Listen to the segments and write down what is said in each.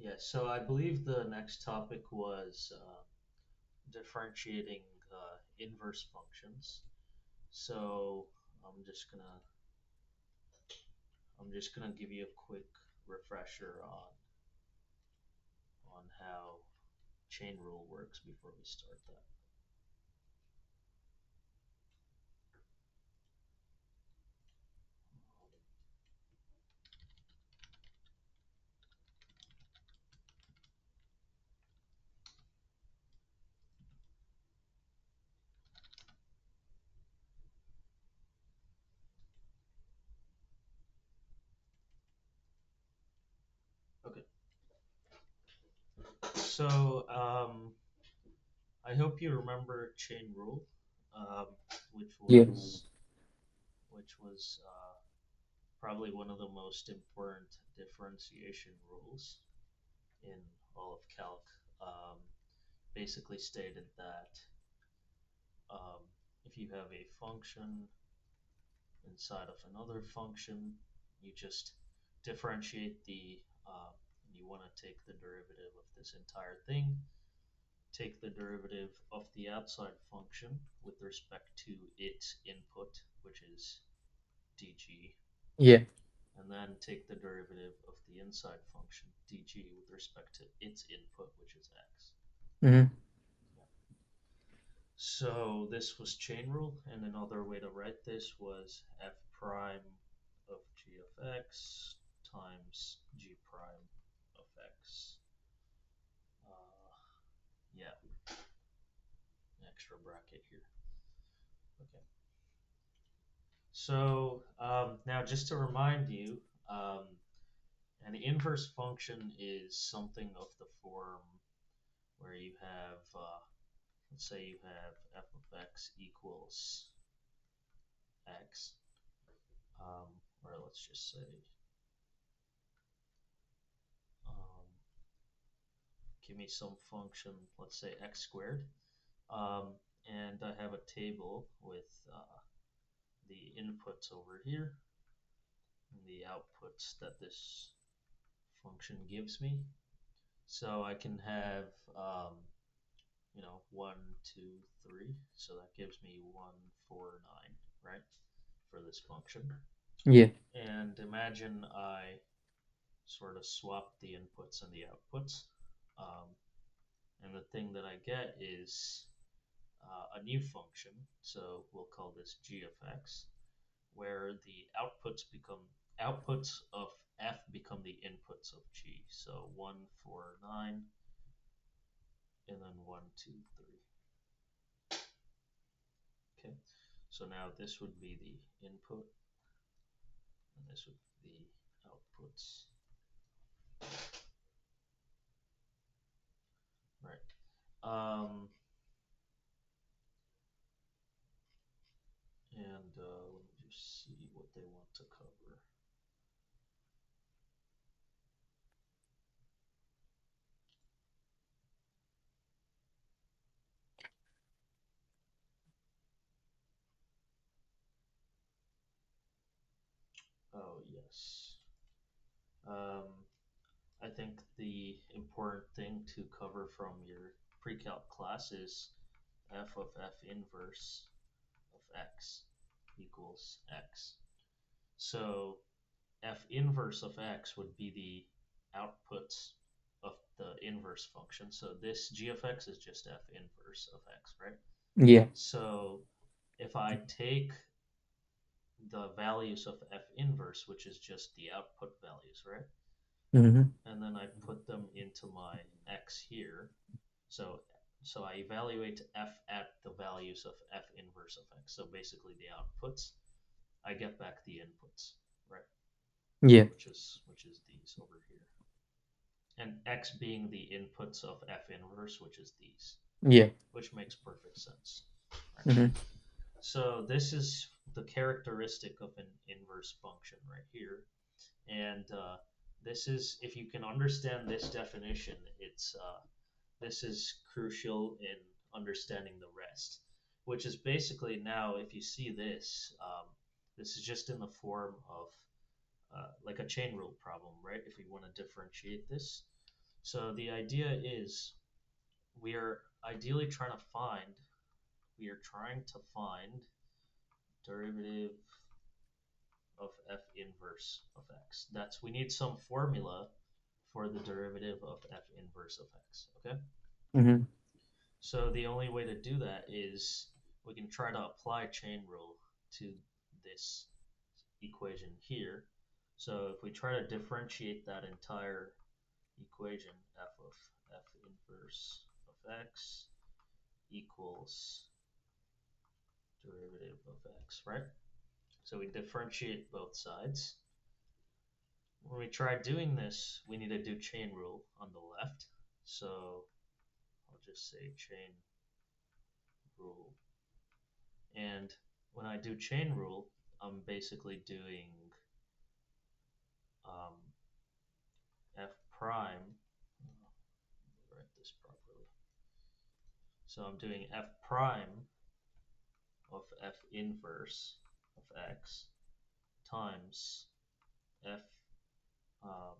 Yeah, so I believe the next topic was differentiating inverse functions. So I'm just gonna I'm just gonna give you a quick refresher on how chain rule works before we start that. Okay, so I hope you remember chain rule, um, which Yeah. was which was probably one of the most important differentiation rules in all of calc. Um, Basically stated that um, if you have a function inside of another function, you just differentiate you want to take the derivative of this entire thing, take the derivative of the outside function with respect to its input, which is dg, Yeah. and then take the derivative of the inside function dg with respect to its input, which is x. Hmm. So this was chain rule, and another way to write this was f prime of g of x times g prime of x. Yeah, an extra bracket here. Okay. So now, just to remind you, um, an inverse function is something of the form where you have, let's say you have f of x equals x, or let's just say, um, give me some function, let's say x squared, um, and I have a table with the inputs over here and the outputs that this function gives me. So I can have, um, 1, 2, 3. So that gives me 1, 4, 9, right, for this function. Yeah. And imagine I sort of swap the inputs and the outputs. Um, and the thing that I get is a new function. So we'll call this g of x, where the outputs of f become the inputs of g. So 1, 4, 9, and then 1, 2, 3. Okay. So now this would be the input, and this would be the outputs. Right. And let me just see what they want to cover. Oh, yes. Um, I think the important thing to cover from your pre-calc class is f of f inverse of x equals x. So f inverse of x would be the outputs of the inverse function. So this g of x is just f inverse of x, right? Yeah. So if I take the values of f inverse, which is just the output values, right? Hmm. And then I put them into my x here. So so I evaluate f at the values of f inverse of x. So basically the outputs, I get back the inputs, right? Yeah. Which is these over here. And x being the inputs of f inverse, which is these, Yeah. which makes perfect sense. Right? Hmm. So this is the characteristic of an inverse function right here. And this is, if you can understand this definition, this is crucial in understanding the rest, which is basically now, if you see this, this is just in the form of like a chain rule problem, right? If we want to differentiate this. So the idea is we are ideally trying to find we are trying to find derivative of f inverse of x. That's we need some formula for the derivative of f inverse of x. Okay. Mm-hmm. So the only way to do that is we can try to apply chain rule to this equation here. So if we try to differentiate that entire equation, f of f inverse of x equals derivative of x, right? So we differentiate both sides. When we try doing this, we need to do chain rule on the left. So I'll just say chain rule. And when I do chain rule, I'm basically doing um, f prime. Write this properly. So I'm doing f prime of f inverse of x times f um,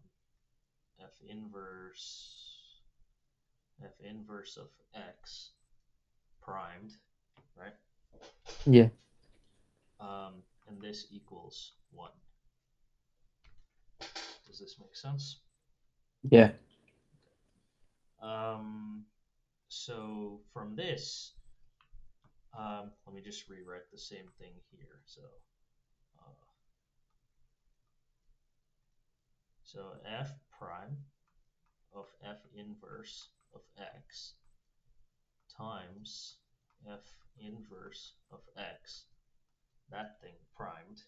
f inverse of x primed, right? Yeah. And this equals 1. Does this make sense? Yeah. Um, so from this, let me just rewrite the same thing here. Uh, so f prime of f inverse of x times f inverse of x, that thing primed,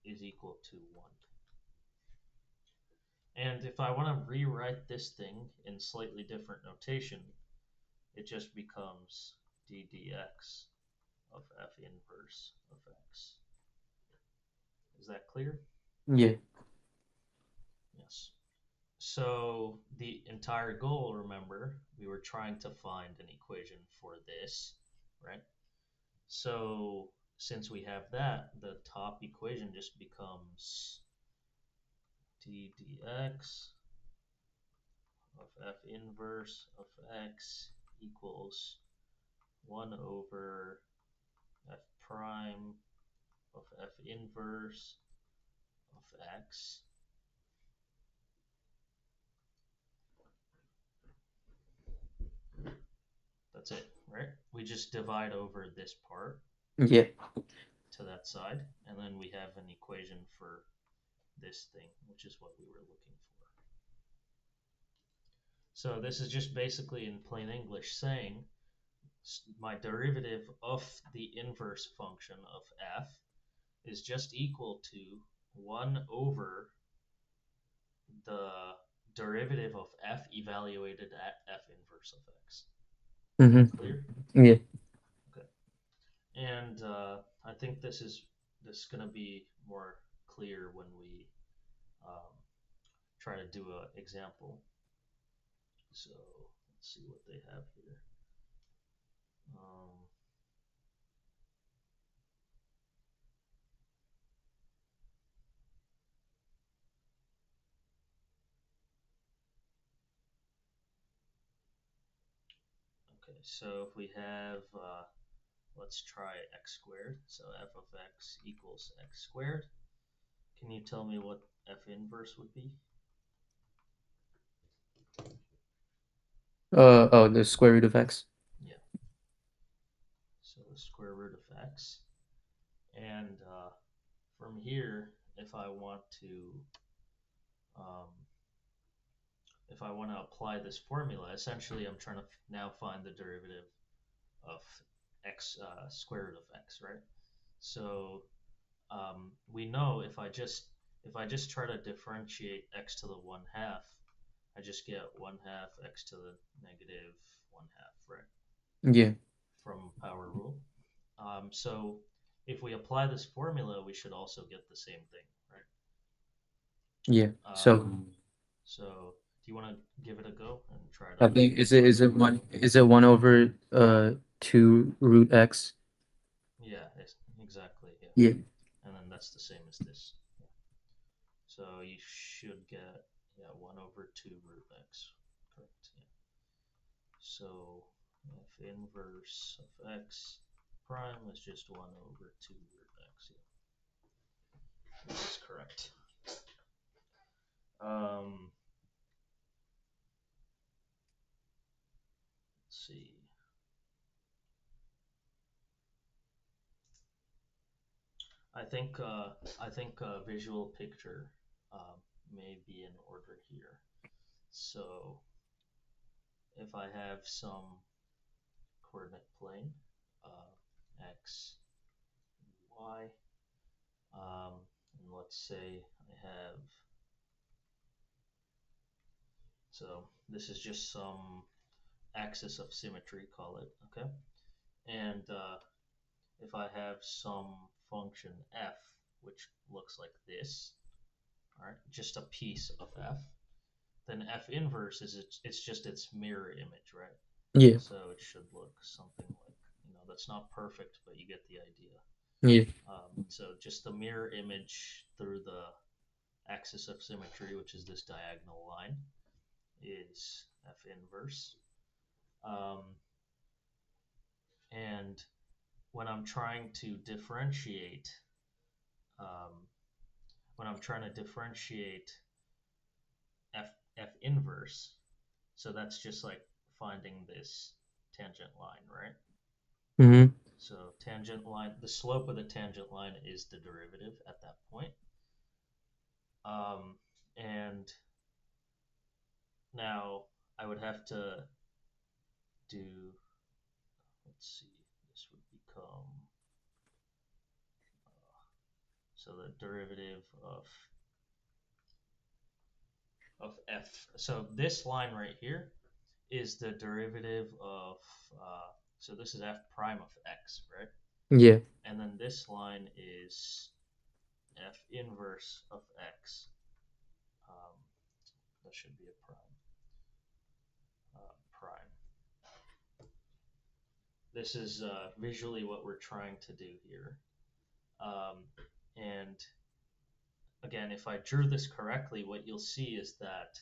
is equal to 1. And if I want to rewrite this thing in slightly different notation, it just becomes d dx of f inverse of x. Is that clear? Yeah. Yes. So the entire goal, remember, we were trying to find an equation for this, right? So since we have that, the top equation just becomes d dx of f inverse of x equals 1 over f prime of f inverse of x. That's it, right? We just divide over this part Yeah. to that side, and then we have an equation for this thing, which is what we were looking for. So this is just basically in plain English saying my derivative of the inverse function of f is just equal to 1 over the derivative of f evaluated at f inverse of x. Mm-hmm. Clear? Yeah. Okay. And I think this is going to be more clear when we um, try to do an example. So let's see what they have here. Um, okay, so if we have, let's try x squared. So f of x equals x squared. Can you tell me what f inverse would be? Oh, the square root of x. Yeah, so the square root of x. And from here, um, if I want to apply this formula, essentially I'm trying to now find the derivative of x square root of x, right? So we know if I just try to differentiate x to the 1/2, I just get 1/2 x to the negative 1/2, right? Yeah. From power rule. So if we apply this formula, we should also get the same thing, right? Yeah. So So do you want to give it a go and try I to think find is it? it one over 2 root x? Yeah, exactly. Yeah, Yeah. and then that's the same as this. Yeah. So you should get 1 over 2 So f inverse of x prime is just 1 over 2 root x. Yeah, this is correct. Let's see. I think visual picture may be in order here. So if I have some coordinate plane, x, y, and let's say I have, so this is just some axis of symmetry, call it, okay? And if I have some function f, which looks like this, all right, just a piece of f, then f inverse is it's just its mirror image, right? Yeah. So it should look something like, that's not perfect, but you get the idea. Yeah. So just the mirror image through the axis of symmetry, which is this diagonal line, is f inverse. Um, and when I'm trying to differentiate, um, when I'm trying to differentiate f inverse, so that's just like finding this tangent line, right? Mm-hmm. So tangent line, the slope of the tangent line is the derivative at that point. And now I would have to do, let's see, this would become, so the derivative of f. So this line right here is the derivative of, so this is f prime of x, right? Yeah. And then this line is f inverse of x. Um, that should be a prime. Prime. This is visually what we're trying to do here. And again, if I drew this correctly, what you'll see is that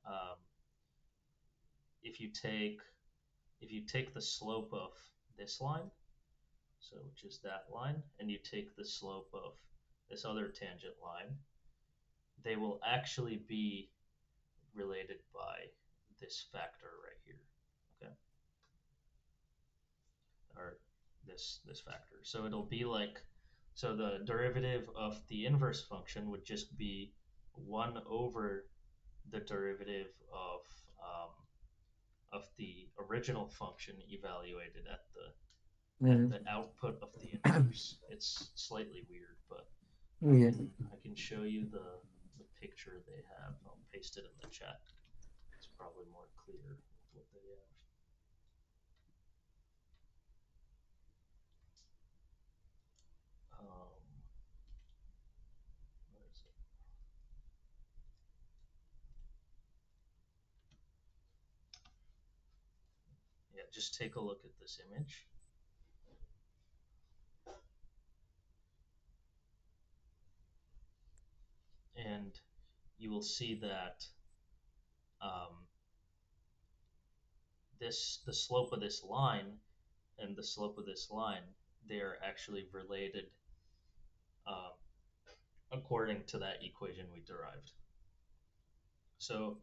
um, if you take the slope of this line, so which is that line, and you take the slope of this other tangent line, they will actually be related by this factor right here, okay, or this factor. So it'll be like, so the derivative of the inverse function would just be 1 over the derivative um, of the original function evaluated at Mm-hmm. the output of the inverse. It's slightly weird, but I Yeah. can I can show you the picture they have. I'll paste it in the chat. It's probably more clear with what they have. Where is it? Yeah, just take a look at this image, and you will see that um, the slope of this line and the slope of this line, they are actually related uh, according to that equation we derived. So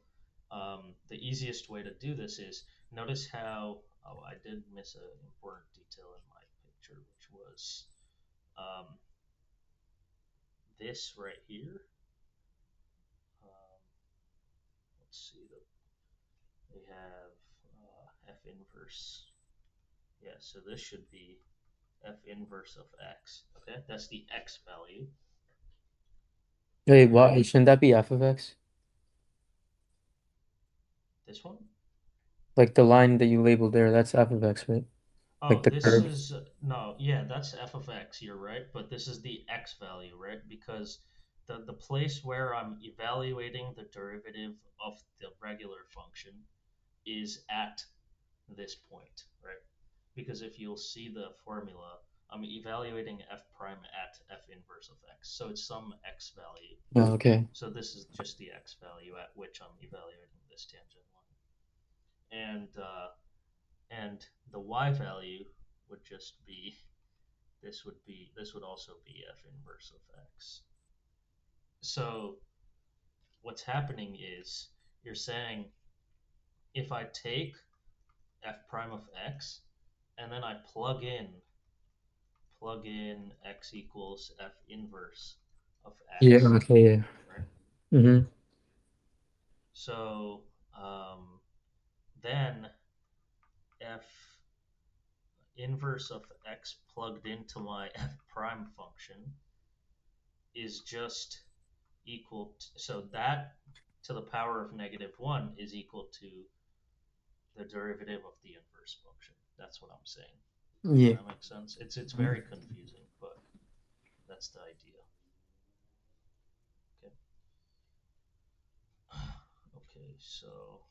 the easiest way to do this is, notice how, oh, I did miss an important detail in my picture, which was um, this right here. Um, let's see, they have f inverse. Yeah, so this should be f inverse of x. Okay, that's the x value. Wait, All right, why shouldn't that be f of x? this one. Like the line that you labeled there, that's f of x, right? Like Oh, the this curve. is no, yeah, that's f of x. You're right, but this is the x value, right? Because the place where I'm evaluating the derivative of the regular function is at this point, right? Because if you'll see the formula, I'm evaluating f prime at f inverse of x, so it's some x value. Oh, okay. So this is just the x value at which I'm evaluating this tangent line, and and the y value would just be this would also be f inverse of x. So what's happening is you're saying if I take f prime of x and then I plug in x equals f inverse of Yeah, x, okay, yeah. right? Mm-hmm. So then f inverse of x plugged into my f prime function is just so that to the power of -1 is equal to the derivative of the inverse function. That's what I'm saying. Does Yeah. that make sense? It's very confusing, but that's the idea. Okay. Okay, so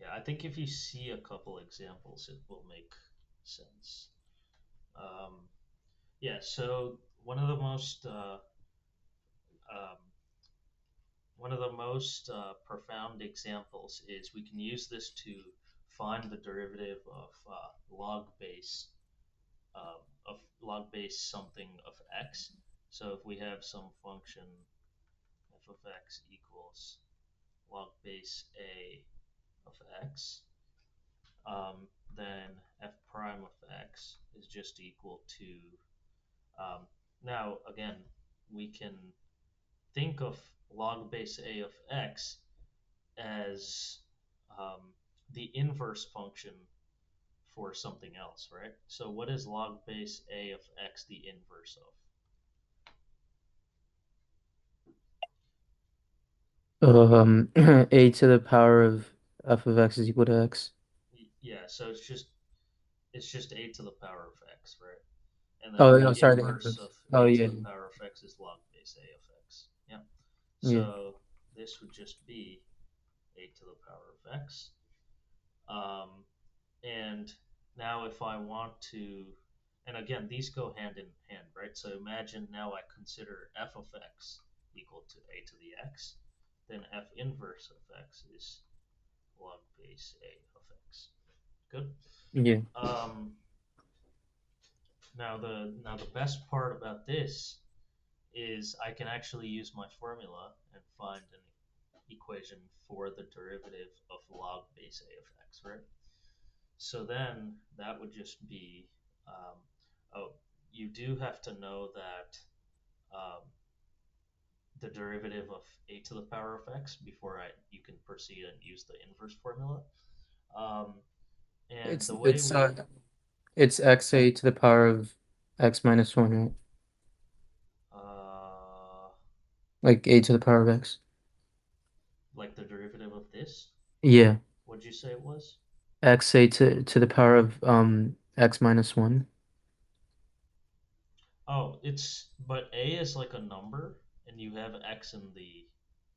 yeah, I think if you see a couple examples, it will make sense. Um, yeah, so um, one of the most profound examples is we can use this to find the derivative of log base something of x. So if we have some function f of x equals log base a of x, then f prime of x is just equal to um, now again we can think of log base a of x as um, the inverse function for something else, right? So what is log base a of x the inverse of? A to the power of f of x is equal to x. Yeah, so it's just a to the power of x, right? And then Oh, the no, sorry, the inverse inverse. of Oh, a to yeah, the power of x is log base a of x. Yeah. yeah. So this would just be a to the power of x. Um, and now if I want to, and again, these go hand in hand, right? So imagine now I consider f of x equal to a to the x, then f inverse of x is log base a of x. Good. Yeah. Um, now the best part about this is I can actually use my formula and find an equation for the derivative of log base a of x, right? So then that would just be, um, oh, you do have to know that um, the derivative of a to the power of x before you can proceed and use the inverse formula. Um, and It's the way it's we, uh it's xa to the power of x minus one, right? uh, Like a to the power of x. like the derivative of this, Yeah. what'd you say it was? Xa to the power of x minus one. Oh, but a is like a number, and you have x in the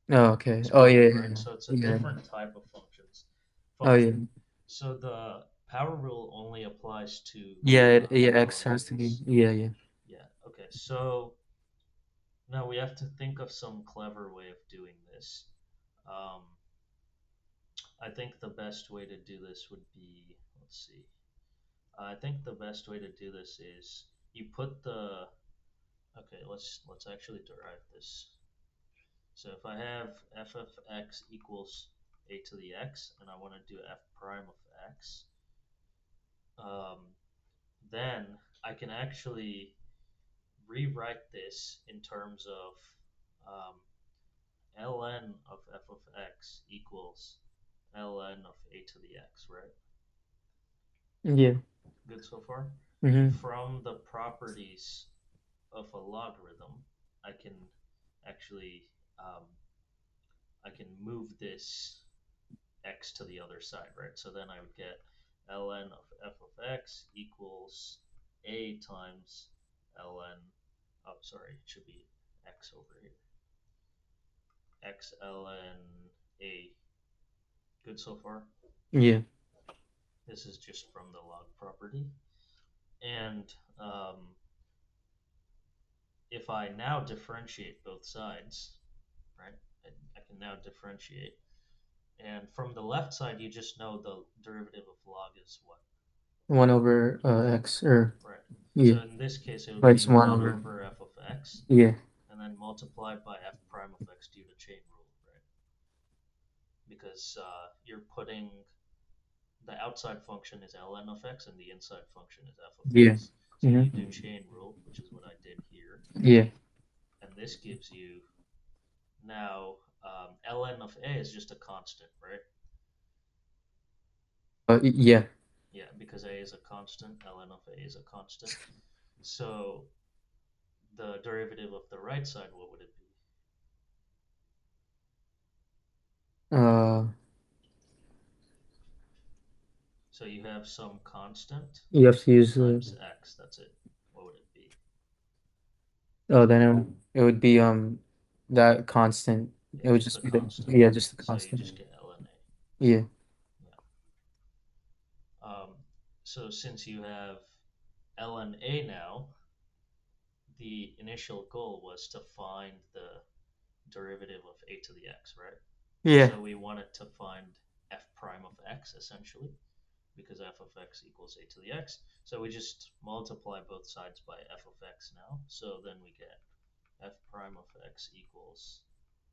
Oh, okay. Oh, yeah, exponent, yeah, right? So it's a yeah. Yeah. different type of Oh, yeah. function. So the power rule only applies to Yeah, x has to be. polynomials. Yeah, yeah. Yeah. Okay. So now we have to think of some clever way of doing this. Um, I think the best way to do this would be, let's see. I think the best way to do this is you put the okay. Let's actually derive this. So if I have f of x equals a to the x, and I want to do f prime of x, um, then I can actually rewrite this in terms of um, ln of f of x equals ln of a to the x, right? Yeah. Good so far? Mm-hmm. From the properties of a logarithm, I can actually I can move this x to the other side, right? So then I would get ln of f of x equals a times ln. Oh, sorry, it should be x over here. X ln a. Good so far? Yeah. This is just from the log property. And if I now differentiate both sides, right, I can now differentiate. And from the left side, you just know the derivative of log is what? 1 over x, or Right. yeah, So in this case, it would it's be 1 1 over, over f of x, yeah, and then multiplied by f prime of x due to chain rule, right? Because you're putting the outside function is ln of x and the inside function is f of yeah, x. So you do mm-hmm, chain rule, which is what I did here, yeah, and this gives you now ln of a is just a constant, right? yeah, Yeah, because a is a constant, ln of a is a constant. So the derivative of the right side, what would it be? uh, So you have some constant you have to use times x. That's it. What would it be? oh, then it would be, that constant, Yeah, it would just the just be the, constant. yeah, just the So you constant, just get ln a. yeah, Yeah. So since you have ln a now, the initial goal was to find the derivative of a to the x, right? yeah, So we wanted to find f prime of x essentially, because f of x equals a to the x. So we just multiply both sides by f of x now. So then we get f prime of x equals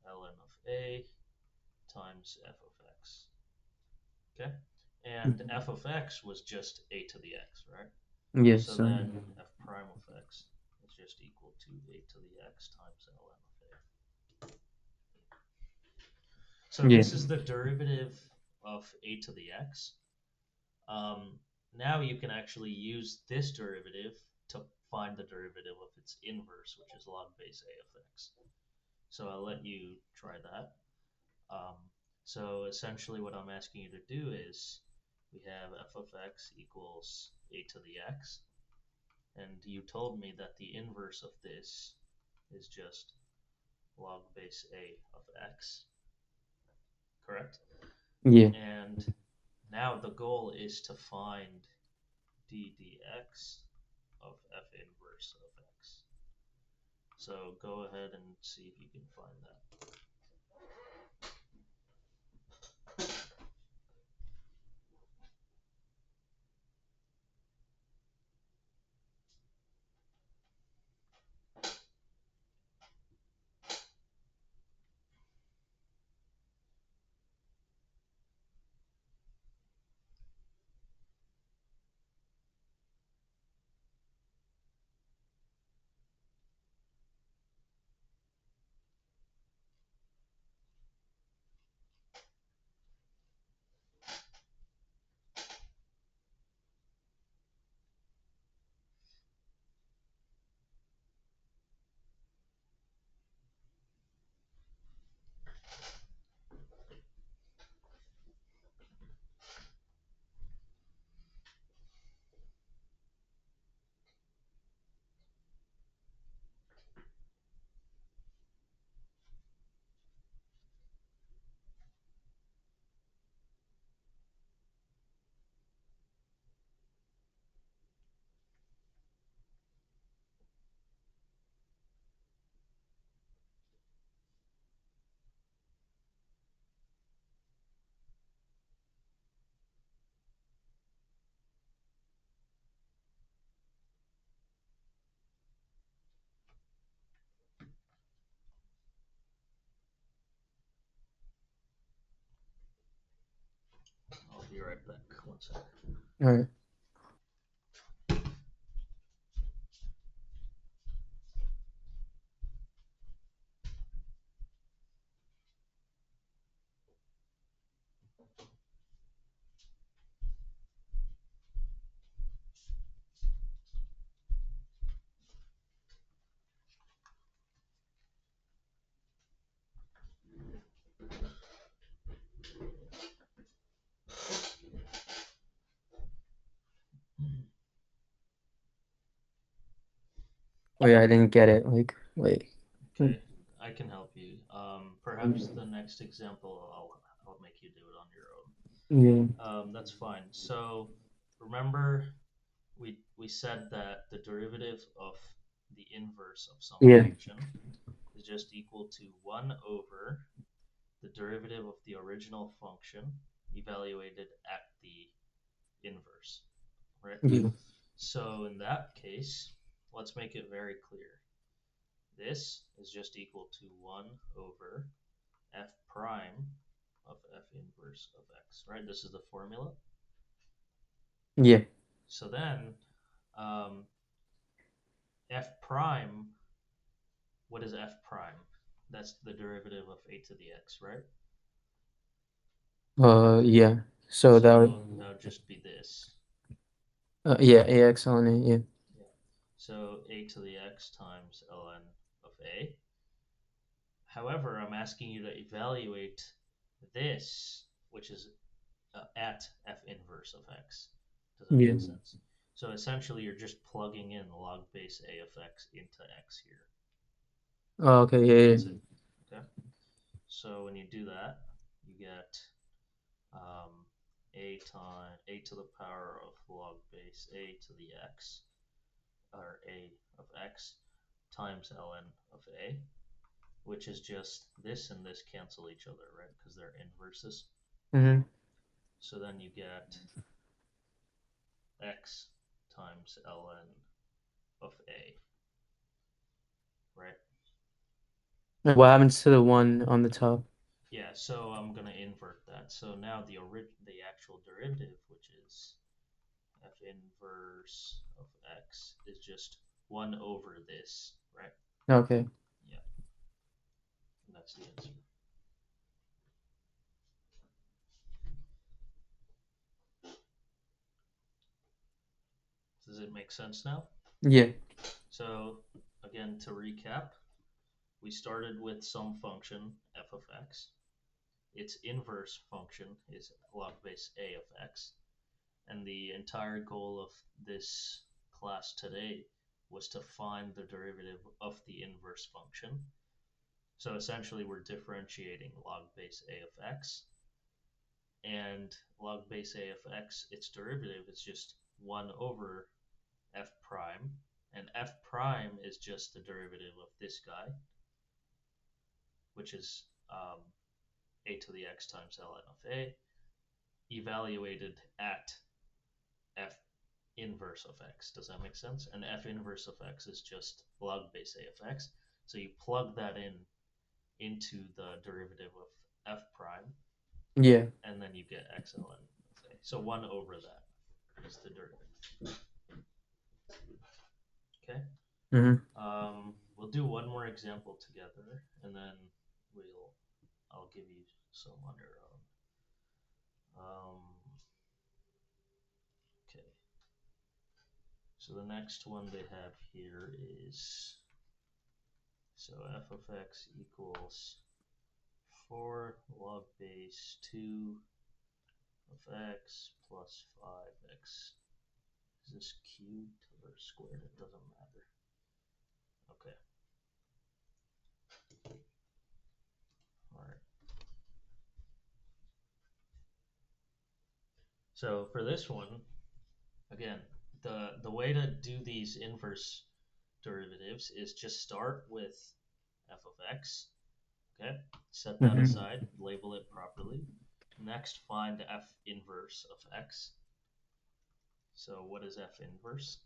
ln of a times f of x. Okay? And f of x was just a to the x, right? yeah, So so, then f prime of x is just equal to a to the x times ln of a. So yeah, this is the derivative of a to the x. Um, Now you can actually use this derivative to find the derivative of its inverse, which is log base a of x. So I'll let you try that. Um, so essentially, what I'm asking you to do is we have f of x equals a to the x, and you told me that the inverse of this is just log base a of x, correct? yeah, And now the goal is to find d dx of f inverse of x. So go ahead and see if you can find that. I'll be right back. One second. all right, wait, I didn't get it, like, wait, Okay, I can help you. Perhaps the next example I'll make you do it on your own. yeah, That's fine. So remember we said that the derivative of the inverse of some yeah, function is just equal to 1 over. the derivative of the original function evaluated at the inverse, right? Yeah. So in that case, let's make it very clear. This is just equal to 1 over f prime of f inverse of x, right? This is the formula. Yeah. So then um, f prime, what is f prime? That's the derivative of a to the x, right? Yeah. So that would So that would just be this. yeah, AX on it, yeah. Yeah. So a to the x times ln of a. However, I'm asking you to evaluate this, which is at f inverse of x. Does that Yeah. make sense? So essentially, you're just plugging in log base a of x into x here. Oh, okay, yeah, That's yeah. it. Okay. So when you do that, you get um, a to the power of log base a to the x, or a of x, times ln of a, which is just this and this cancel each other, right? Because they're inverses. Mm-hmm. So then you get x times ln of a, right? And what happens to the one on the top? Yeah, so I'm gonna invert that. So now the actual derivative, which is f inverse of x, is just 1 over this, right? Okay. Yeah, and that's the answer. Does it make sense now? Yeah. So again, to recap, we started with some function f of x. Its inverse function is log base a of x. And the entire goal of this class today was to find the derivative of the inverse function. So essentially, we're differentiating log base a of x, and log base a of x, its derivative is just 1 over f prime, and f prime is just the derivative of this guy, which is a to the x times ln of a, evaluated at f inverse of x. Does that make sense? And f inverse of x is just log base a of x. So you plug that in into the derivative of f prime, Yeah. and then you get x ln of a. So 1 over that is the derivative. Okay. Mm-hmm. We'll do one more example together, and then we'll I'll give you some on your own. Okay. So the next one they have here is, so f of x equals 4 log base 2 of x plus 5x. Is this cubed or squared? It doesn't matter. Okay. All right. So for this one, again, the way to do these inverse derivatives is just start with f of x. Okay. Set that Mm-hmm. aside. Label it properly. Next, find f inverse of x. So what is f inverse?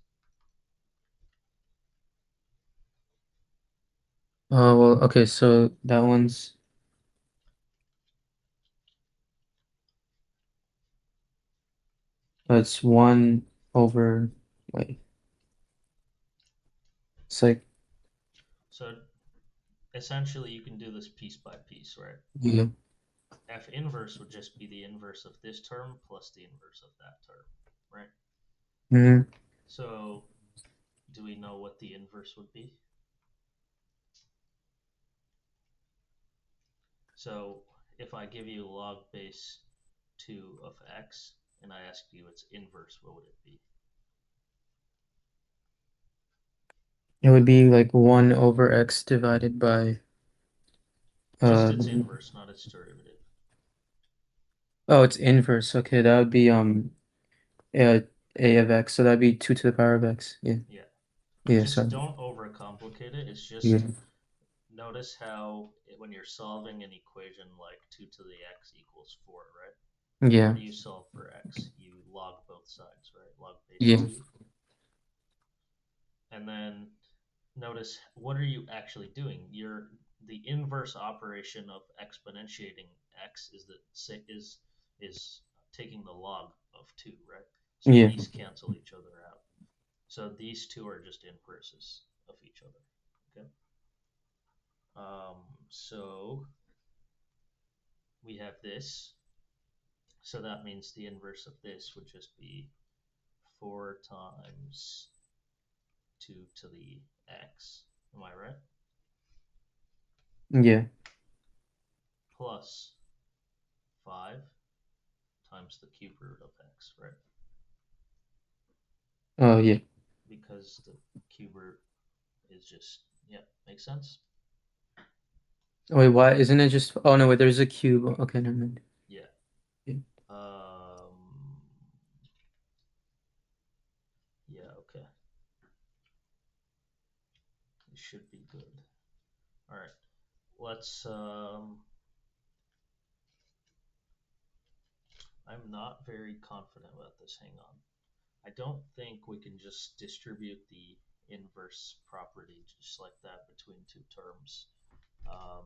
Oh, well, okay, so that one's it's one over wait, it's like So essentially, you can do this piece by piece, right? yeah. F inverse would just be the inverse of this term plus the inverse of that term, right? Mm-hmm. So do we know what the inverse would be? So if I give you log base 2 of x and I ask you its inverse, what would it be? It would be like 1 over x divided by Just uh its inverse, not its derivative. oh, it's inverse. Okay, that would be uh, a of x. So that'd be 2 to the power of x. Yeah. Yeah. Yeah, Just sorry. don't overcomplicate it. It's Yeah. just notice how when you're solving an equation like 2 to the x equals 4, right? How Yeah. do you solve for x? You log both sides, right? Log base Yeah. 2. And then notice what are you actually doing? You're the inverse operation of exponentiating x is is taking the log of 2, right? So Yeah. these cancel each other out. So these two are just inverses of each other. Okay. So we have this. So that means the inverse of this would just be 4 times 2 to the x. Am I right? Yeah. Plus 5 times the cube root of x, right? Oh, yeah. Because the cube root is just, yeah, makes sense? Wait, why isn't it just? Oh no, wait. There's a cube. Okay, never mind. Yeah. Yeah. Yeah, okay. It should be good. All right. Let's, I'm not very confident about this. Hang on. I don't think we can just distribute the inverse property just like that between two terms. Um,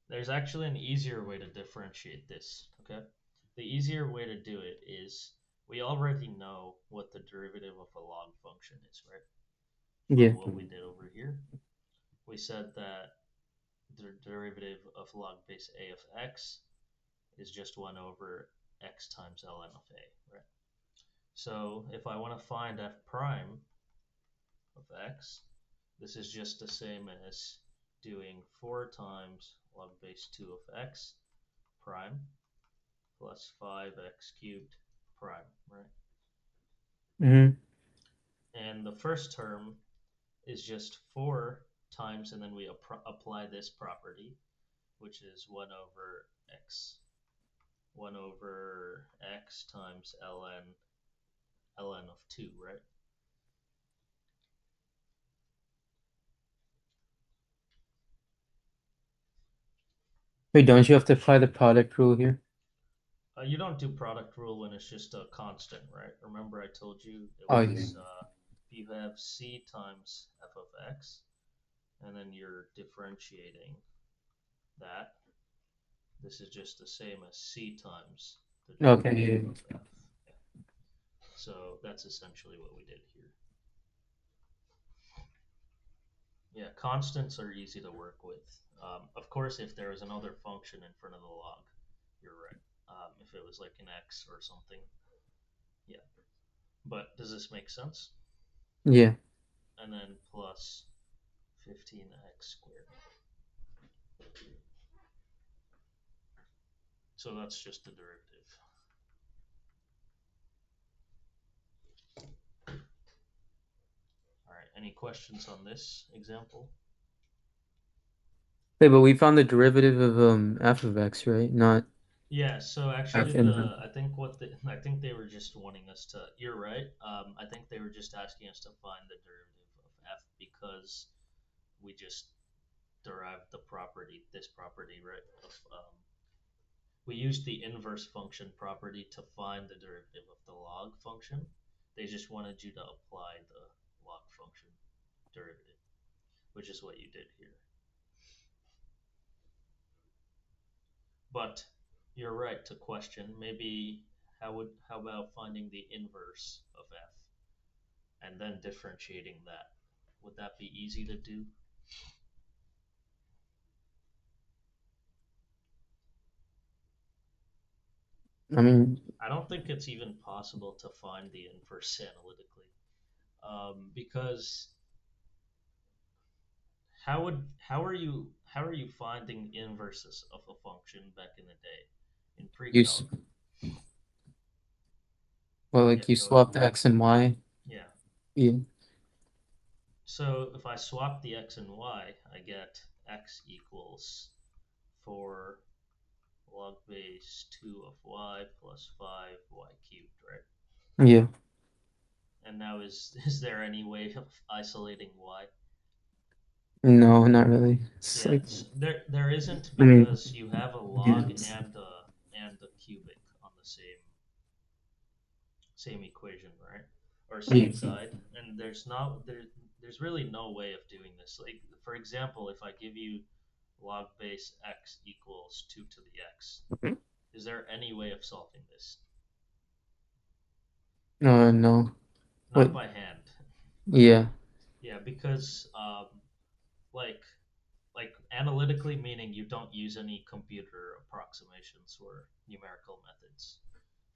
there's actually an easier way to differentiate this, okay? The easier way to do it is we already know what the derivative of a log function is, right? From Yeah. what we did over here. We said that the derivative of log base a of x is just 1 over x times ln of a, right? So if I want to find f prime of x, this is just the same as doing 4 times log base 2 of x prime plus 5x cubed prime, right? Mm-hmm. And the first term is just 4 times, and then we apply this property, which is 1 over x times ln of 2, right? Wait, don't you have to apply the product rule here? You don't do product rule when it's just a constant, right? Remember I told you it Oh, yeah. was if you have c times f of x, and then you're differentiating that, this is just the same as c times the Okay. derivative Yeah. of f. Yeah. So that's essentially what we did here. Yeah, constants are easy to work with. Of course, if there was another function in front of the log, you're right. If it was like an x or something, yeah. But does this make sense? Yeah. And then plus 15x squared. So that's just the derivative. All right. Any questions on this example? Wait, but we found the derivative of f of x, right? Not Yeah. So actually, f inverse. I think I think they were just wanting us to. You're right. I think they were just asking us to find the derivative of f because we just derived the property, this property, right? We used the inverse function property to find the derivative of the log function. They just wanted you to apply the log function derivative, which is what you did here. But you're right to question maybe how about finding the inverse of f and then differentiating that? Would that be easy to do? I mean, I don't think it's even possible to find the inverse analytically, because how are you finding inverses of a function back in the day in you pre-calc? well, Yeah, like you go ahead. swap the x and y. Yeah. Yeah. So if I swap the x and y, I get x equals 4 log base 2 of y plus 5 y cubed, right? Yeah. And now is there any way of isolating y? No, not really. It's Yeah, like, there isn't I mean, because you have a yeah. log and a cubic on the same equation, right? Or same Yeah. side, and there's really no way of doing this. Like for example, if I give you log base x equals 2 to the x, is there any way of solving this? No. Not What? by hand. Yeah. Yeah, because like analytically, meaning you don't use any computer approximations or numerical methods.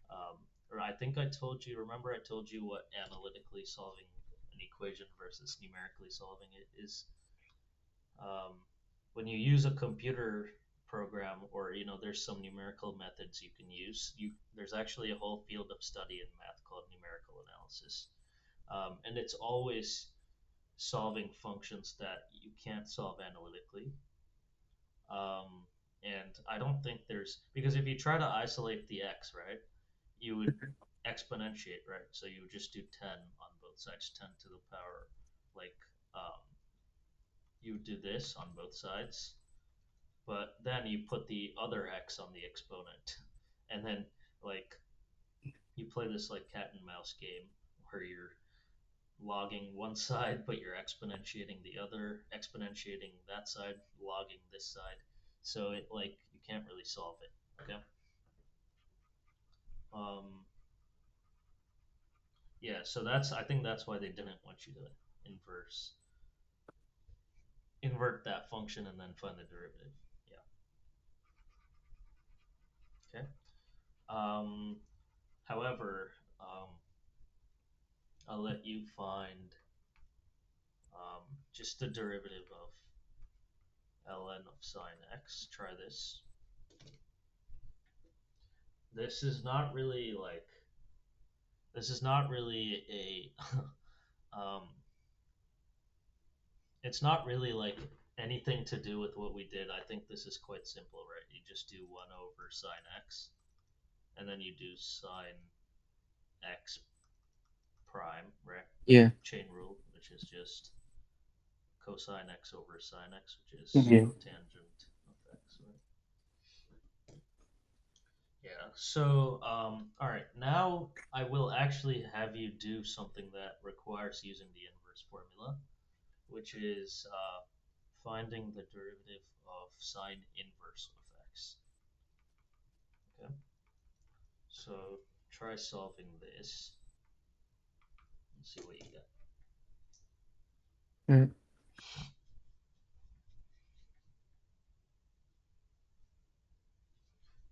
Um, or I think I told you. Remember, I told you what analytically solving an equation versus numerically solving it is. Um, when you use a computer program, or there's some numerical methods you can use. There's actually a whole field of study in math called numerical analysis, and it's always solving functions that you can't solve analytically. Um, and I don't think there's because if you try to isolate the x, right, you would exponentiate, right? So you would just do 10 on both sides, 10 to the power, like, um, you would do this on both sides, but then you put the other x on the exponent. And then, like, you play this, like, cat and mouse game where you're logging one side, but you're exponentiating the other, exponentiating that side, logging this side. So it, like, you can't really solve it. Okay. Um, yeah. So I think that's why they didn't want you to inverse invert that function and then find the derivative. Yeah. Okay. Um, however, I'll let you find just the derivative of ln of sine x. Try this. This is not really like this is not really a it's not really like anything to do with what we did. I think this is quite simple, right? You just do 1 over sine x, and then you do sine x prime, right? Yeah. Chain rule, which is just cosine x over sine x, which is Yeah. cotangent of x, right? Yeah. So, all right. Now I will actually have you do something that requires using the inverse formula, which is finding the derivative of sine inverse of x. Okay. So try solving this and see what you get. Mm.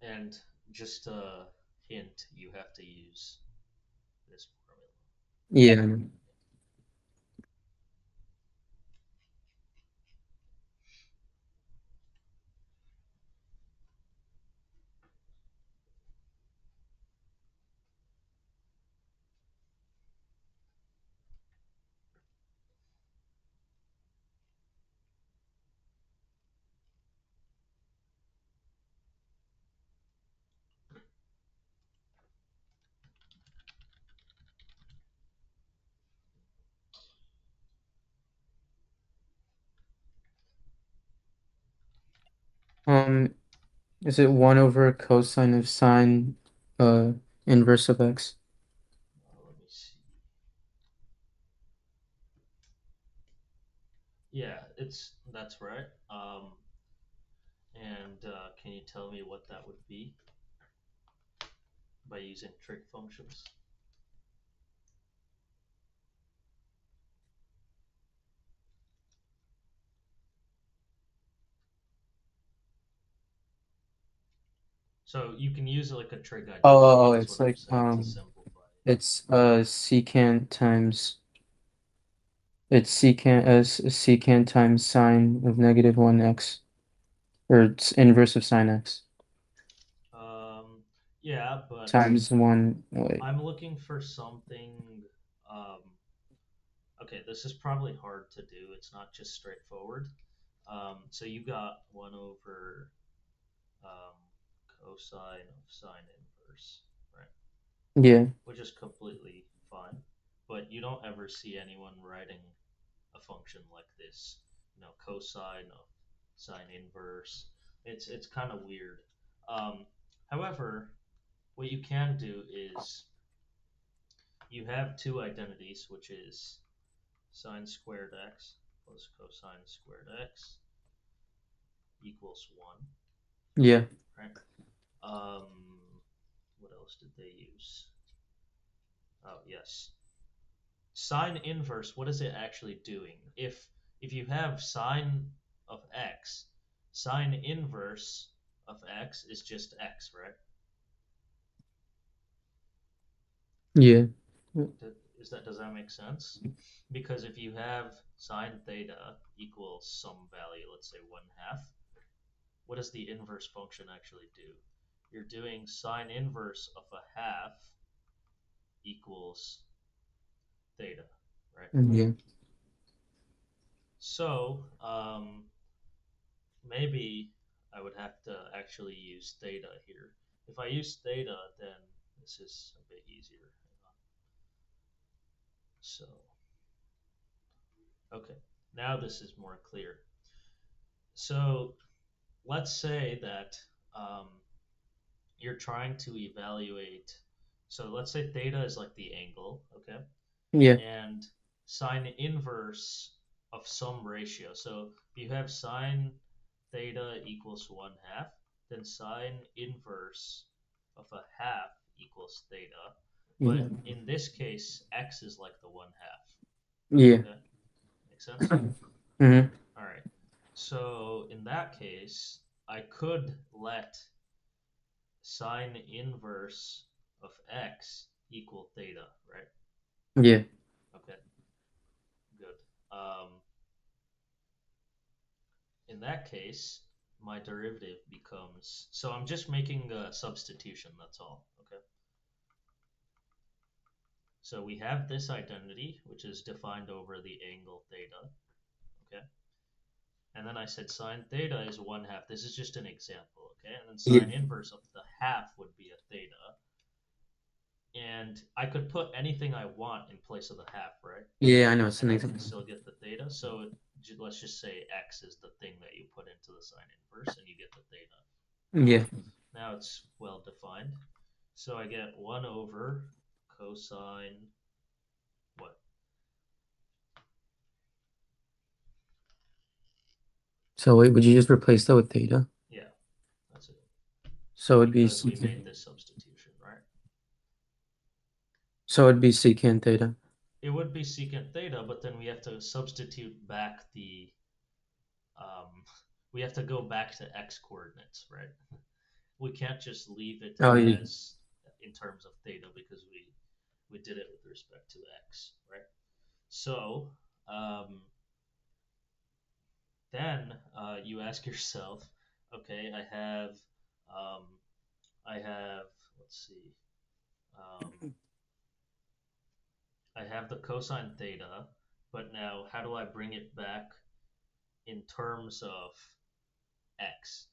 And just a hint, you have to use this formula. Yeah. Um, is it 1 over cosine of sine uh inverse of x? Let me see. Yeah, that's right. And can you tell me what that would be by using trig functions? So you can use like a trig identity, is It's what I'm like saying, to simplify it. it's secant times it's secant times sine of -1 x, or it's inverse of sine x Yeah, but times 1. Wait. I'm looking for something. Um, okay, this is probably hard to do. It's not just straightforward. So you got 1 over um, cosine of sine inverse, right? Yeah. Which is completely fine. but you don't ever see anyone writing a function like this. Cosine of sine inverse. It's kind of weird. Um, However, what you can do is you have two identities, which is sine squared x plus cosine squared x equals 1, Yeah. right? Um, what else did they use? Oh, yes. Sine inverse, what is it actually doing? If you have sine of x, sine inverse of x is just x, right? Yeah. Does that make sense? Because if you have sine theta equals some value, let's say 1/2, what does the inverse function actually do? You're doing sine inverse of a half equals theta, right? Yeah. So maybe I would have to actually use theta here. If I use theta, then this is a bit easier. So, okay, now this is more clear. So let's say that um, you're trying to evaluate. So let's say theta is like the angle, okay? Yeah. And sine inverse of some ratio. So if you have sine theta equals 1/2, then sine inverse of a half equals theta. Yeah. But in this case, x is like the 1/2. Yeah. Okay, make sense? Mm-hmm. All right. So in that case, I could let sine inverse of x equal theta, right? Yeah. Okay, good. In that case, my derivative becomes, so I'm just making a substitution, that's all. Okay. So we have this identity, which is defined over the angle theta. Okay. And then I said sine theta is 1/2. This is just an example. Okay. And then Yeah. sine inverse of the half would be a theta. And I could put anything I want in place of the half, right? Yeah, I know. It's And an I can example. still get the theta. So let's just say x is the thing that you put into the sine inverse and you get the theta. Yeah. Now it's well defined. So I get 1 over cosine what? So wait, would you just replace that with theta? Yeah, that's it. So it'd be Because we secant. made this substitution, right? So it'd be secant theta. It would be secant theta, but then we have to substitute back um, we have to go back to x coordinates, right? We can't just leave it Oh, yeah. as in terms of theta because we did it with respect to x, right? So then you ask yourself, okay, um, I have, let's see, um, I have the cosine theta, but now how do I bring it back in terms of x?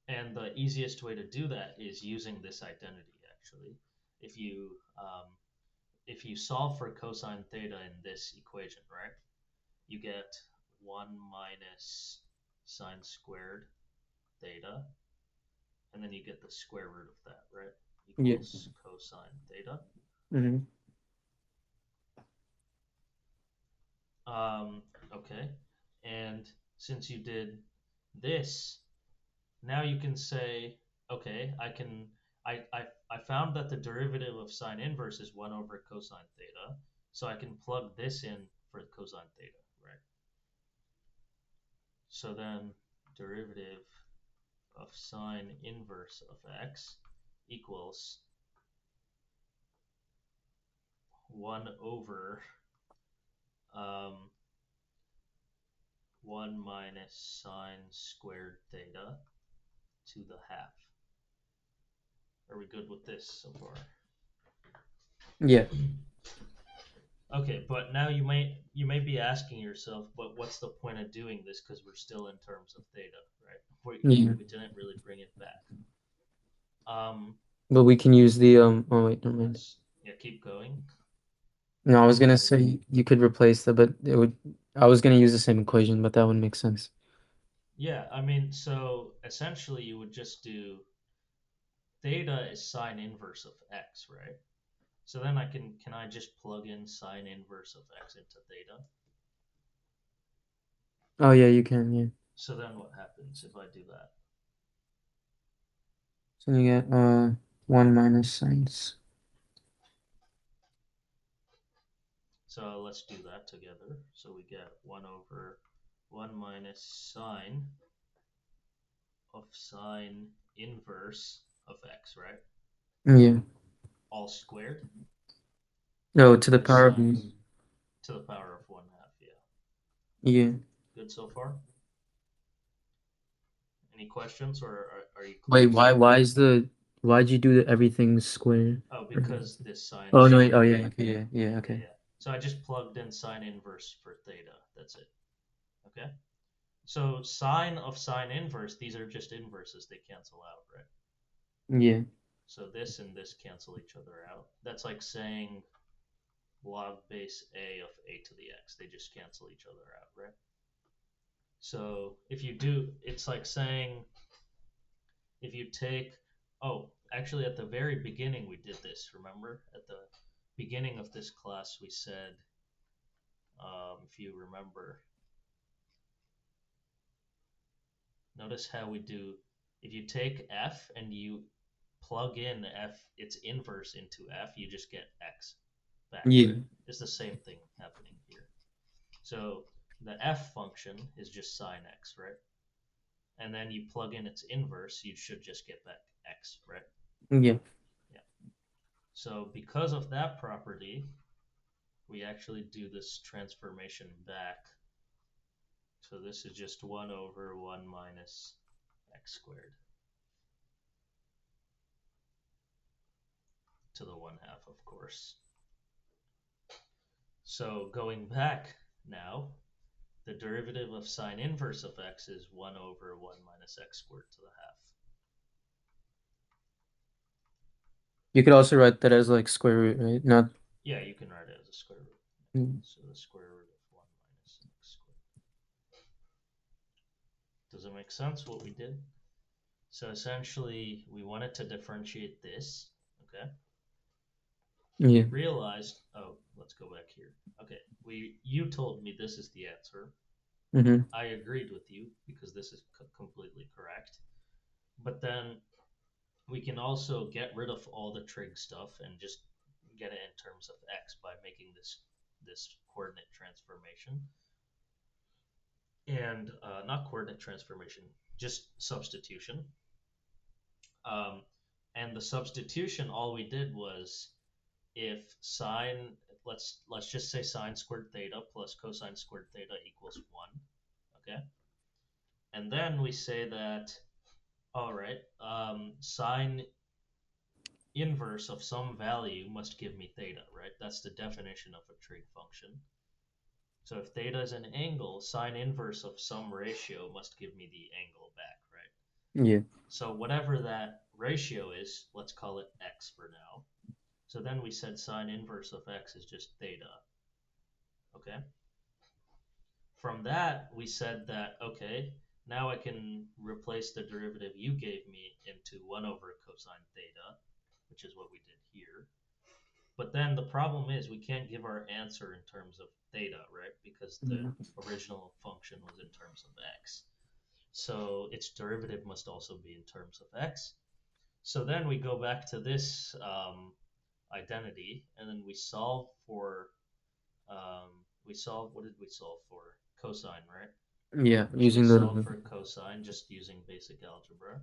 And the easiest way to do that is using this identity. Actually, if you um, if you solve for cosine theta in this equation, right, you get 1 minus sine squared theta, and then you get the square root of that, right? Yeah. Equals cosine theta. Mm-hmm. Um, okay, and since you did this, now you can say, okay, I found that the derivative of sine inverse is 1 over cosine theta, so I can plug this in for cosine theta, right? So then derivative of sine inverse of x equals 1 over um, 1 minus sine squared theta to the half. Are we good with this so far? Yeah. Okay, but now you may be asking yourself, but what's the point of doing this? Because we're still in terms of theta, right? Yeah. We didn't really bring it back. Um, But we can use the oh wait, never mind. yes, yeah, keep going. No, I was gonna Or say you could replace that, but it would. I was gonna use the same equation, but that would make sense. yeah, I mean, so essentially you would just do theta is sine inverse of x, right? So then can I just plug in sine inverse of x into theta? Oh yeah, you can. Yeah. So then what happens if I do that? So you get 1 minus sines. So let's do that together. So we get 1 over 1 minus sine of sine inverse of x, right? Yeah. All squared. No, to the Because power of sine e. to the power of 1/2, yeah. Yeah. Good so far? Any questions or are you Wait, clear with that? why'd you do the everything square? Oh, because this sine Oh is no, wait, oh squared. yeah, okay, yeah, yeah, Yeah, okay. yeah. So I just plugged in sine inverse for theta. That's it. Okay? So sine of sine inverse, these are just inverses. They cancel out, right? Yeah. So this and this cancel each other out. That's like saying log base a of a to the x. They just cancel each other out, right? So if you do, it's like saying if you take, oh, actually at the very beginning we did this, remember? At the beginning of this class, we said, if you remember, notice how we do, if you take f and you plug in f, its inverse into f, you just get x back, Yeah. right? It's the same thing happening here. So the f function is just sine x, right? And then you plug in its inverse, you should just get back x, right? Yeah. Yeah. So because of that property, we actually do this transformation back. So this is just 1 over 1 minus x squared to the 1/2, of course. So going back now, the derivative of sine inverse of x is 1 over 1 minus x squared to the half. You could also write that as like square root, right? Not. Yeah, you can write it as a square root. Mm. So the square root of 1 minus x squared. Does it make sense what we did? So essentially, we wanted to differentiate this, okay? Yeah. Realized, oh, let's go back here. Okay, you told me this is the answer. Mm-hmm. I agreed with you because this is completely correct. But then we can also get rid of all the trig stuff and just get it in terms of x by making this coordinate transformation and not coordinate transformation, just substitution. Um, and the substitution, all we did was if sine, let's just say sine squared theta plus cosine squared theta equals 1, okay? And then we say that, all right, sine inverse of some value must give me theta, right? That's the definition of a trig function. So if theta is an angle, sine inverse of some ratio must give me the angle back, right? Yeah. So whatever that ratio is, let's call it x for now. So then we said sine inverse of x is just theta, okay? From that, we said that, okay, now I can replace the derivative you gave me into 1 over cosine theta, which is what we did here. But then the problem is we can't give our answer in terms of theta, right? Because the original function was in terms of x. So its derivative must also be in terms of x. So then we go back to this identity, and then we solve for, what did we solve for? Cosine, right? Yeah. So we Using solve the. for cosine just using basic algebra.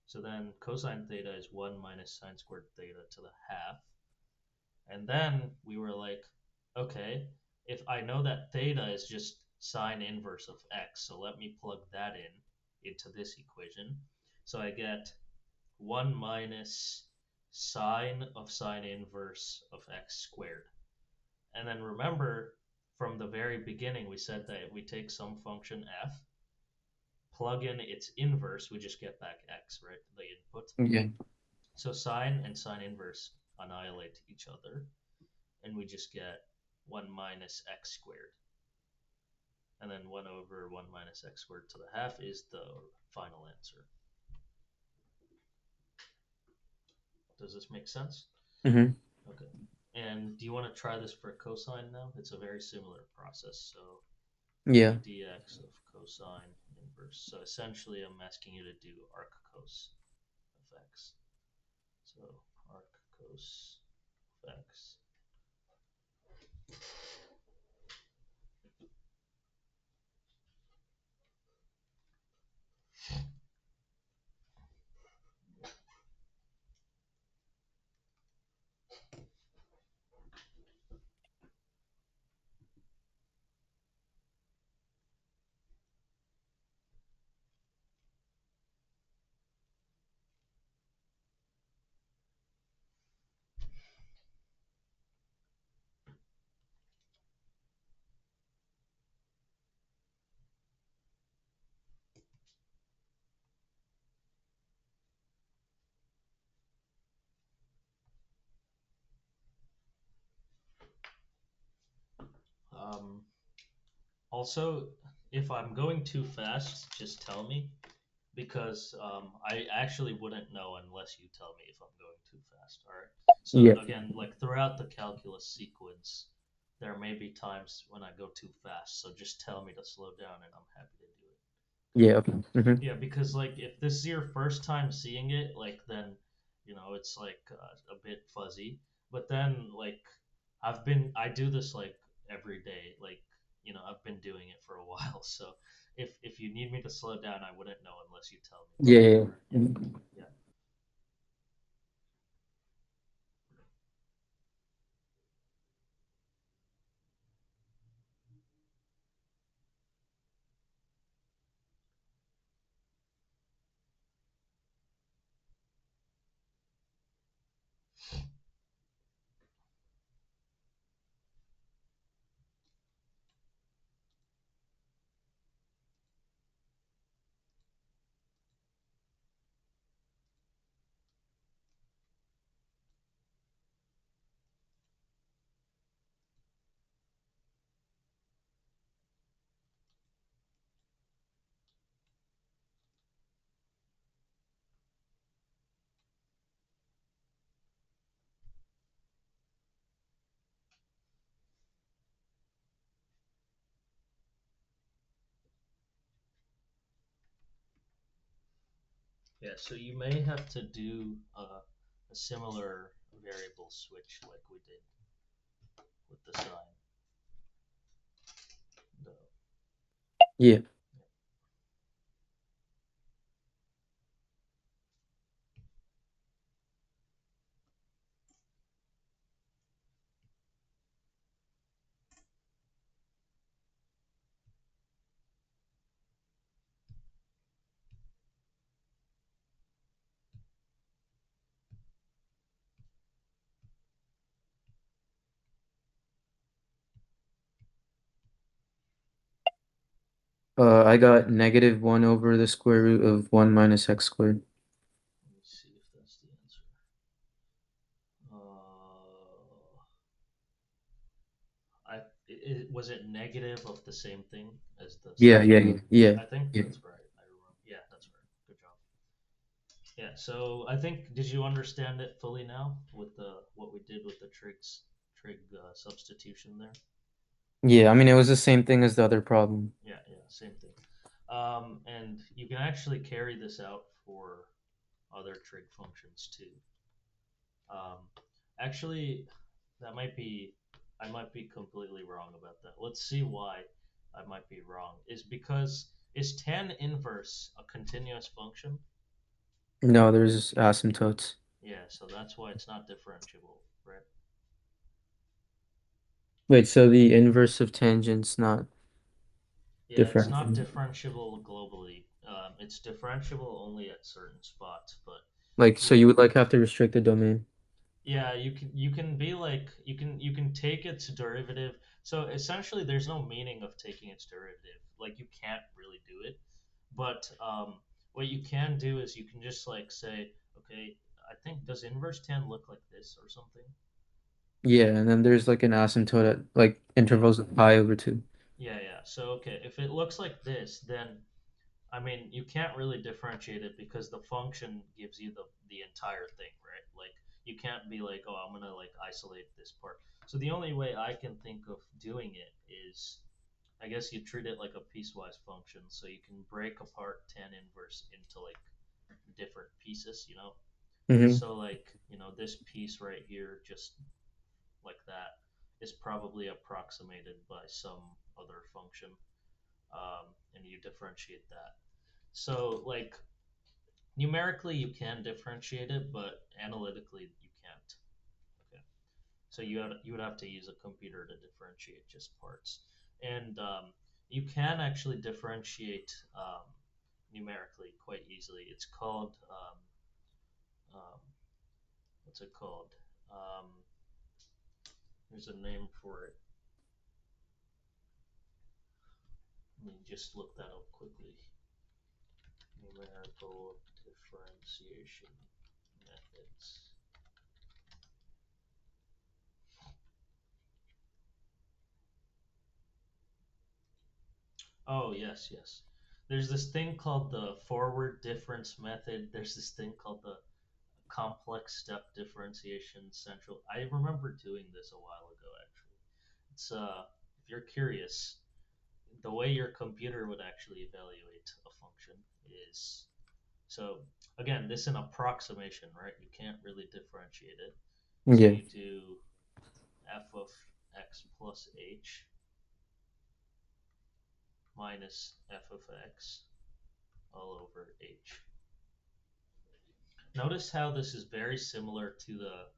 So then cosine theta is 1 minus sine squared theta to the half. And then we were like, okay, if I know that theta is just sine inverse of x, so let me plug that in into this equation. So I get 1 minus sine of sine inverse of x squared. And then remember, from the very beginning, we said that if we take some function f, plug in its inverse, we just get back x, right? The input. Yeah. So sine and sine inverse annihilate each other, and we just get 1 minus x squared. And then 1 over 1 minus x squared to the half is the final answer. Does this make sense? Mm-hmm. Okay. And do you want to try this for cosine now? It's a very similar process. So Yeah. d dx of cosine inverse. So essentially, I'm asking you to do arc cos of x. So arc cos of x. Um, Also, if I'm going too fast, just tell me because I actually wouldn't know unless you tell me if I'm going too fast. All right. So Yeah. again, like throughout the calculus sequence, there may be times when I go too fast. So just tell me to slow down, and I'm happy to do it. Yeah. Okay. Mm-hmm. Yeah, because like if this is your first time seeing it, like then it's like a bit fuzzy. But then like I do this like every day. Like I've been doing it for a while. So if you need me to slow down, I wouldn't know unless you tell me to. Yeah. Yeah. Yeah, Mhm. yeah, yeah. So you may have to do a similar variable switch like we did with the sign. The, Yeah. I got -1 over the square root of 1 minus x squared. Let me see if that's the answer. I was it negative of the same thing as the Yeah. sign? Yeah. Yeah. Yeah. I think Yeah. that's right. I remember. Yeah, that's right. Good job. Yeah. So I think did you understand it fully now with the what we did with the trig substitution there? Yeah. I mean, it was the same thing as the other problem. Yeah. Yeah. Same thing. And you can actually carry this out for other trig functions too. Um, Actually, that might be I might be completely wrong about that. Let's see why I might be wrong. Is tan inverse a continuous function? No, there's asymptotes. Yeah, so that's why it's not differentiable, right? Wait, so the inverse of tangent's not Yeah, it's not different. differentiable globally. It's differentiable only at certain spots, but Like, so you you would like have to restrict the domain. yeah, you can be like you can take its derivative. So essentially, there's no meaning of taking its derivative. Like you can't really do it. But what you can do is you can just like say, okay, I think does inverse tan look like this or something? Yeah, and then there's like an asymptote at like Yeah, intervals of pi over 2. yeah. So okay, if it looks like this, then I mean you can't really differentiate it because the function gives you the entire thing, right? Like you can't be like, oh, I'm gonna like isolate this part. So the only way I can think of doing it is, I guess you treat it like a piecewise function, so you can break apart tan inverse into like different pieces, you know. Mm-hmm. So like, you know, this piece right here, just like that, is probably approximated by some other function, and you differentiate that. So like numerically you can differentiate it, but analytically you can't. Okay. So you would have to use a computer to differentiate just parts, and you can actually differentiate numerically quite easily. It's called um, what's it called? Um, there's a name for it. Let me just look that up quickly. Numerical differentiation methods. Oh yes, yes. There's this thing called the forward difference method. There's this thing called the complex step differentiation central. I remember doing this a while ago actually. It's if you're curious, the way your computer would actually evaluate a function is, so again, this is an approximation, right? You can't really differentiate it. So Yeah. you do f of x plus h minus f of x all over h. Notice how this is very similar to the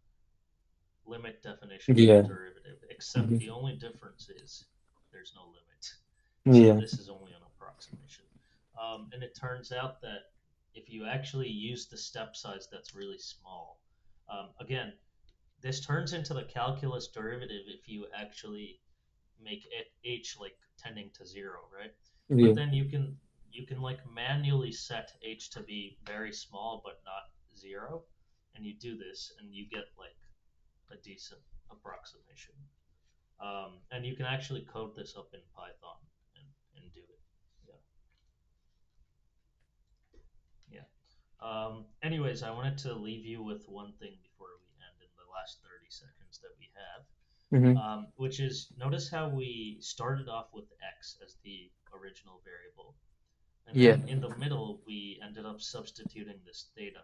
limit definition of the Yeah. derivative, except the Mhm. only difference is there's no limit. So Yeah. this is only an approximation. And it turns out that if you actually use the step size that's really small, again, this turns into the calculus derivative if you actually make it h like tending to zero, right? But Yeah. then you can like manually set h to be very small but not zero, and you do this and you get like a decent approximation. And you can actually code this up in Python and do it. Yeah, yeah. Anyways, I wanted to leave you with one thing before we end in the last 30 seconds that we have, Mm-hmm. which is notice how we started off with x as the original variable. And Yeah. then in the middle, we ended up substituting this theta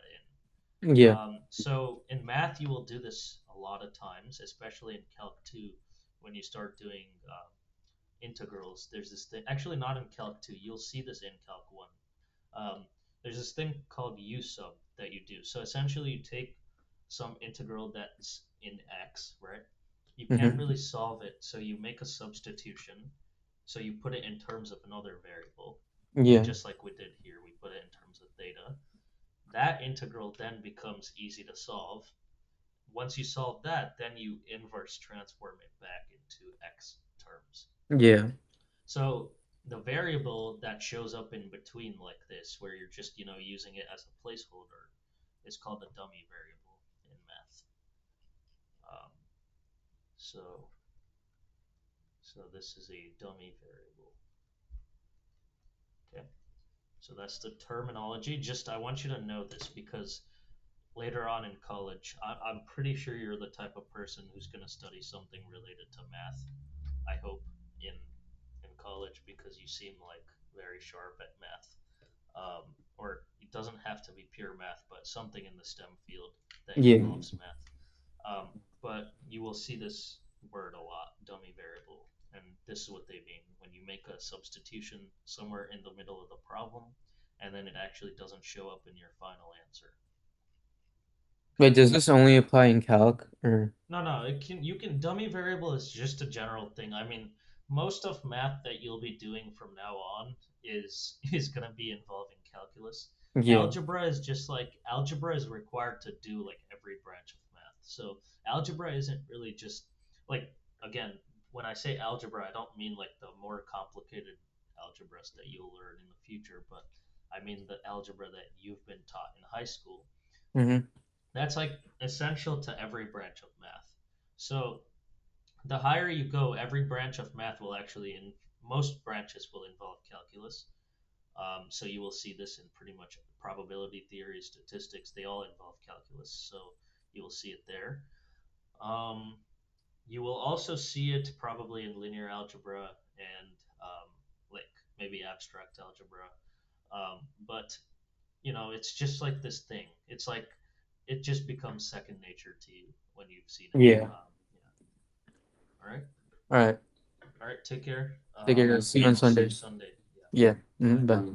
in. Yeah. So in math, you will do this a lot of times, especially in Calc 2 when you start doing integrals. There's this thing, actually, not in Calc 2, you'll see this in Calc 1. There's this thing called u sub that you do. So essentially, you take some integral that's in x, right? You can't Mm-hmm. really solve it, so you make a substitution. So you put it in terms of another variable, Yeah. just like we did here. We put it in terms of theta. That integral then becomes easy to solve. Once you solve that, then you inverse transform it back into x terms. Yeah. So the variable that shows up in between like this, where you're just using it as a placeholder, is called a dummy variable in math. Um, so so this is a dummy variable. Okay, so that's the terminology. Just I want you to know this because later on in college, I'm pretty sure you're the type of person who's going to study something related to math. I hope in college because you seem like very sharp at math. Or it doesn't have to be pure math, but something in the STEM field that Yeah. involves math. But you will see this word a lot, dummy variable, and this is what they mean when you make a substitution somewhere in the middle of the problem, and then it actually doesn't show up in your final answer. Wait, Okay. does this only apply in calc or? No, no, it can you can dummy variable is just a general thing. I mean, most of math that you'll be doing from now on is going to be involving calculus. Yeah. Algebra is just like algebra is required to do like every branch of math. So algebra isn't really just like, again, when I say algebra, I don't mean like the more complicated algebras that you'll learn in the future, but I mean the algebra that you've been taught in high school. Mm-hmm. That's like essential to every branch of math. So the higher you go, every branch of math will actually, in most branches, will involve calculus. So you will see this in pretty much probability theory, statistics. They all involve calculus. So you will see it there. Um, you will also see it probably in linear algebra and like maybe abstract algebra. But it's just like this thing. It's like it just becomes second nature to you when you've seen it. Yeah. Yeah. All right. All right. All right. Take care. Take care, guys. See you on I'll see you Sunday. Sunday. Yeah. Yeah. Bye. Bye.